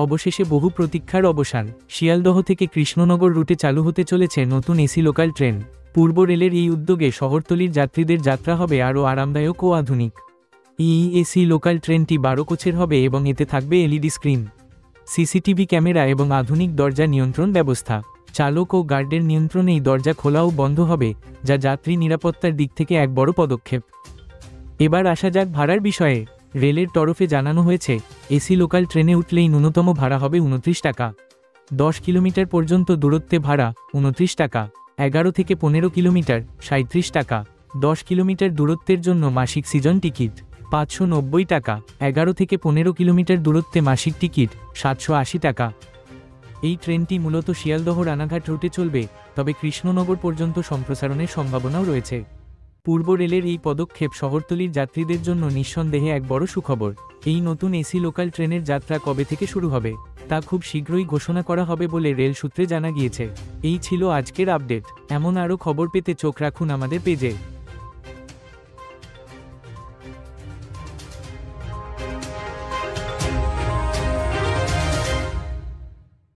অবশেষে বহু প্রতীক্ষার অবসান। শিয়ালদহ থেকে কৃষ্ণনগর রুটে চালু হতে চলেছে নতুন এসি লোকাল ট্রেন। পূর্ব রেলের এই উদ্যোগে শহরতলির যাত্রীদের যাত্রা হবে আরও আরামদায়ক ও আধুনিক। এই এসি লোকাল ট্রেনটি 12 কোচের হবে এবং এতে থাকবে এলইডি স্ক্রিন, সিসিটিভি ক্যামেরা এবং আধুনিক দরজা নিয়ন্ত্রণ ব্যবস্থা। চালক ও গার্ডের নিয়ন্ত্রণেই দরজা খোলা ও বন্ধ হবে, যা যাত্রী নিরাপত্তার দিক থেকে এক বড় পদক্ষেপ। এবার আসা যাক ভাড়ার বিষয়ে। রেলের তরফে জানানো হয়েছে, এসি লোকাল ট্রেনে উঠলেই ন্যূনতম ভাড়া হবে 29 টাকা। 10 কিলোমিটার পর্যন্ত দূরত্বে ভাড়া 29 টাকা। 11 থেকে 15 কিলোমিটার 37 টাকা। 10 কিলোমিটার দূরত্বের জন্য মাসিক সিজন টিকিট 590 টাকা। 11 থেকে 15 কিলোমিটার দূরত্বে মাসিক টিকিট 780 টাকা। এই ট্রেনটি মূলত শিয়ালদহ রানাঘাট রুটে চলবে, তবে কৃষ্ণনগর পর্যন্ত সম্প্রসারণের সম্ভাবনাও রয়েছে। পূর্ব রেলের এই পদক্ষেপ শহরতলির যাত্রীদের জন্য নিঃসন্দেহে এক বড় সুখবর। এই নতুন এসি লোকাল ট্রেনের যাত্রা কবে থেকে শুরু হবে তা খুব শীঘ্রই ঘোষণা করা হবে বলে রেল সূত্রে জানা গিয়েছে। এই ছিল আজকের আপডেট। এমন আরও খবর পেতে চোখ রাখুন আমাদের পেজে।